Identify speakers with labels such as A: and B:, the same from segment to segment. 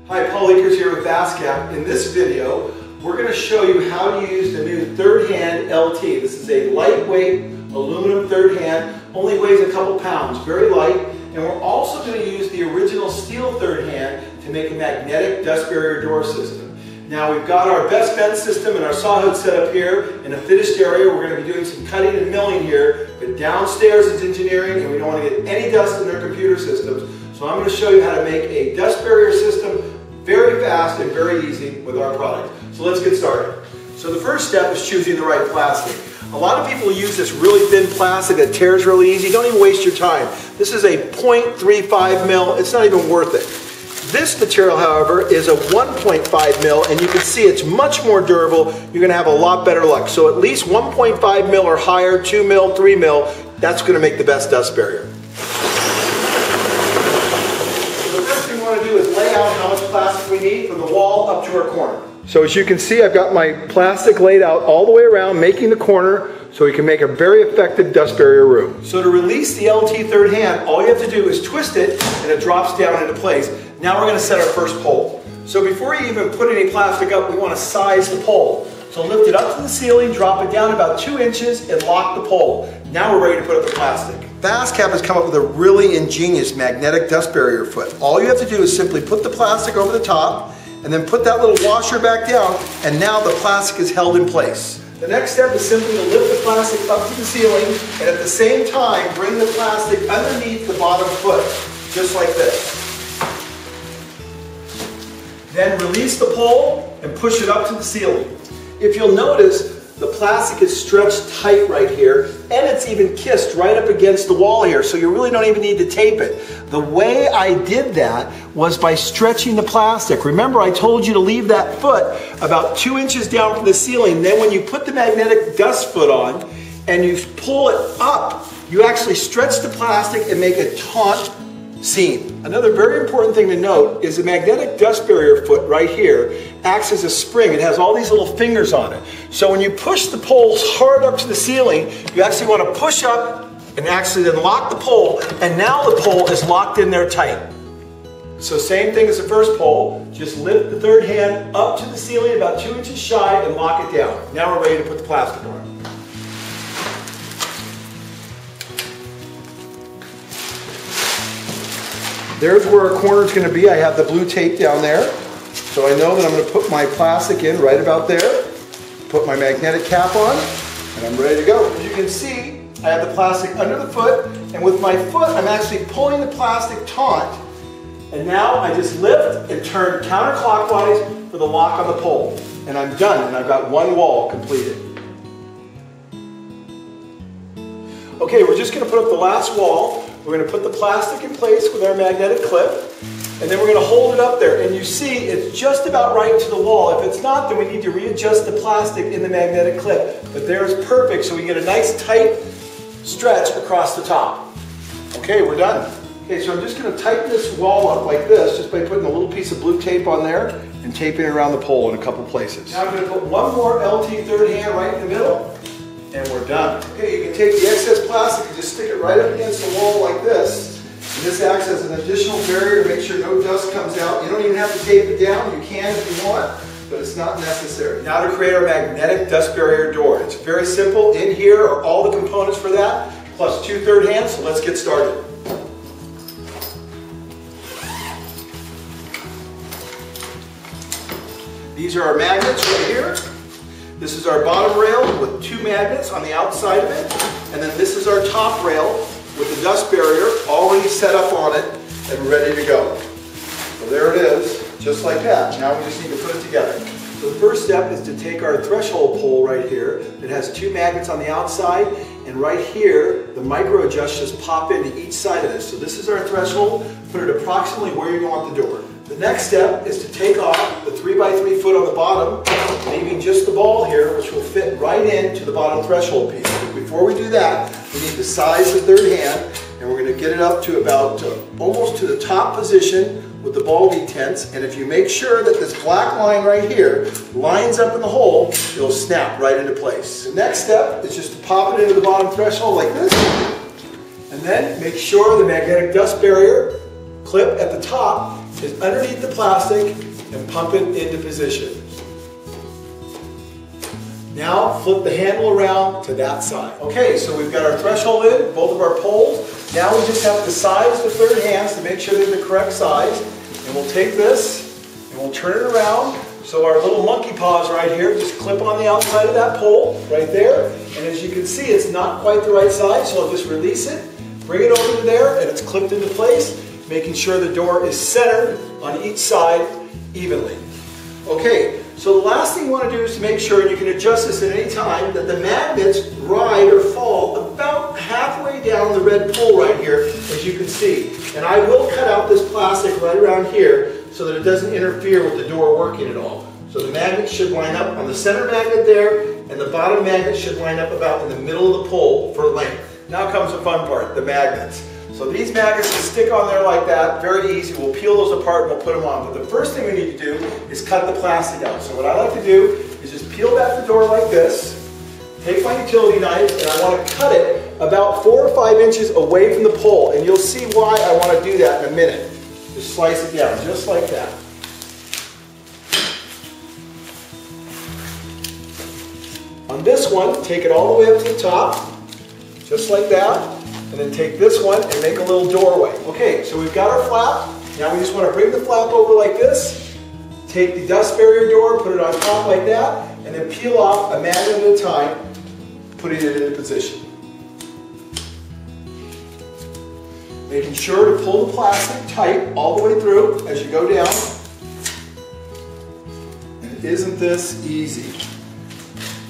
A: Hi, Paul Akers here with FastCap. In this video, we're going to show you how to use the new third hand LT. This is a lightweight aluminum third hand, only weighs a couple pounds, very light. And we're also going to use the original steel third hand to make a magnetic dust barrier door system. Now we've got our best bend system and our saw hood set up here in a finished area. We're going to be doing some cutting and milling here, but downstairs is engineering and we don't want to get any dust in their computer systems. So I'm going to show you how to make a dust barrier system very fast and very easy with our product. So let's get started. So the first step is choosing the right plastic. A lot of people use this really thin plastic that tears really easy. Don't even waste your time. This is a 0.35 mil. It's not even worth it. This material, however, is a 1.5 mil, and you can see it's much more durable. You're going to have a lot better luck. So at least 1.5 mil or higher, 2 mil, 3 mil, that's going to make the best dust barrier. So the first thing we want to do is lay out how much plastic we need from the wall up to our corner. So as you can see, I've got my plastic laid out all the way around, making the corner so we can make a very effective dust barrier room. So to release the LT third hand, all you have to do is twist it and it drops down into place. Now we're going to set our first pole. So before you even put any plastic up, we want to size the pole. So lift it up to the ceiling, drop it down about 2 inches and lock the pole. Now we're ready to put up the plastic. FastCap has come up with a really ingenious magnetic dust barrier foot. All you have to do is simply put the plastic over the top and then put that little washer back down, and now the plastic is held in place. The next step is simply to lift the plastic up to the ceiling and at the same time bring the plastic underneath the bottom foot, just like this. Then release the pole and push it up to the ceiling. If you'll notice, the plastic is stretched tight right here, and it's even kissed right up against the wall here, so you really don't even need to tape it. The way I did that was by stretching the plastic. Remember, I told you to leave that foot about 2 inches down from the ceiling. Then when you put the magnetic dust foot on and you pull it up, you actually stretch the plastic and make a taut seam. Another very important thing to note is the magnetic dust barrier foot right here acts as a spring. It has all these little fingers on it. So when you push the poles hard up to the ceiling, you actually want to push up and actually then lock the pole, and now the pole is locked in there tight. So same thing as the first pole, just lift the third hand up to the ceiling about 2 inches shy and lock it down. Now we're ready to put the plastic on. There's where our corner is going to be. I have the blue tape down there. So I know that I'm going to put my plastic in right about there, put my magnetic cap on, and I'm ready to go. As you can see, I have the plastic under the foot, and with my foot, I'm actually pulling the plastic taut. And now I just lift and turn counterclockwise for the lock on the pole. And I'm done, and I've got one wall completed. Okay, we're just going to put up the last wall. We're going to put the plastic in place with our magnetic clip, and then we're going to hold it up there. And you see, it's just about right to the wall. If it's not, then we need to readjust the plastic in the magnetic clip. But there's perfect, so we get a nice tight stretch across the top. Okay, we're done. Okay, so I'm just going to tighten this wall up like this, just by putting a little piece of blue tape on there and taping it around the pole in a couple places. Now I'm going to put one more LT third hand right in the middle. And we're done. Okay, you can take the excess plastic and just stick it right up against the wall like this. And this acts as an additional barrier to make sure no dust comes out. You don't even have to tape it down. You can if you want, but it's not necessary. Now to create our magnetic dust barrier door. It's very simple. In here are all the components for that, plus 2 third hands, so let's get started. These are our magnets right here. This is our bottom rail with 2 magnets on the outside of it, and then this is our top rail with the dust barrier already set up on it and ready to go. So there it is, just like that. Now we just need to put it together. So the first step is to take our threshold pole right here that has 2 magnets on the outside, and right here the micro adjusters pop into each side of this. So this is our threshold. Put it approximately where you want the door. The next step is to take off the 3x3 foot on the bottom, leaving just the ball here, which will fit right into the bottom threshold piece. But before we do that, we need to size the third hand, and we're going to get it up to about almost to the top position with the ball detents. And if you make sure that this black line right here lines up in the hole, it'll snap right into place. The next step is just to pop it into the bottom threshold like this, and then make sure the magnetic dust barrier clip at the top is underneath the plastic and pump it into position. Now flip the handle around to that side. Okay, so we've got our threshold in, both of our poles. Now we just have to size the third hands to make sure they're the correct size. And we'll take this and we'll turn it around. So our little monkey paws right here just clip on the outside of that pole right there. And as you can see, it's not quite the right size, so I'll just release it, bring it over to there, and it's clipped into place, making sure the door is centered on each side evenly. Okay, so the last thing you want to do is to make sure, and you can adjust this at any time, that the magnets ride or fall about halfway down the red pole right here, as you can see. And I will cut out this plastic right around here so that it doesn't interfere with the door working at all. So the magnet should line up on the center magnet there, and the bottom magnet should line up about in the middle of the pole for length. Now comes the fun part, the magnets. So these magnets will stick on there like that, very easy. We'll peel those apart and we'll put them on. But the first thing we need to do is cut the plastic out. So what I like to do is just peel back the door like this, take my utility knife, and I want to cut it about 4 or 5 inches away from the pole. And you'll see why I want to do that in a minute. Just slice it down, just like that. On this one, take it all the way up to the top, just like that. And then take this one and make a little doorway. Okay, so we've got our flap. Now we just want to bring the flap over like this, take the dust barrier door, put it on top like that, and then peel off a magnet at a time, putting it into position. Making sure to pull the plastic tight all the way through as you go down. And isn't this easy?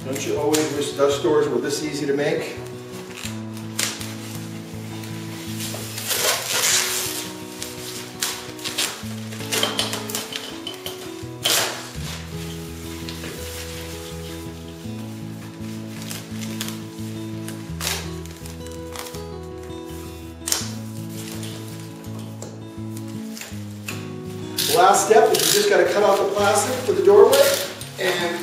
A: Don't you always wish dust doors were this easy to make? The last step is you just got to cut out the plastic for the doorway, and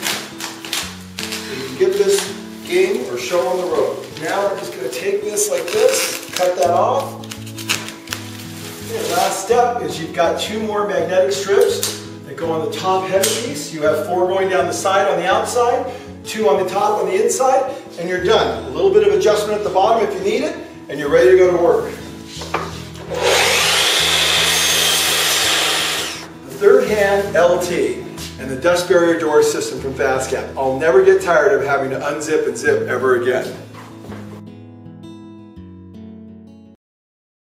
A: you can get this game or show on the road. Now we're just going to take this like this, cut that off. And the last step is you've got 2 more magnetic strips that go on the top header piece. You have 4 going down the side on the outside, 2 on the top on the inside, and you're done. A little bit of adjustment at the bottom if you need it, and you're ready to go to work. Third hand LT and the dust barrier door system from FastCap. I'll never get tired of having to unzip and zip ever again.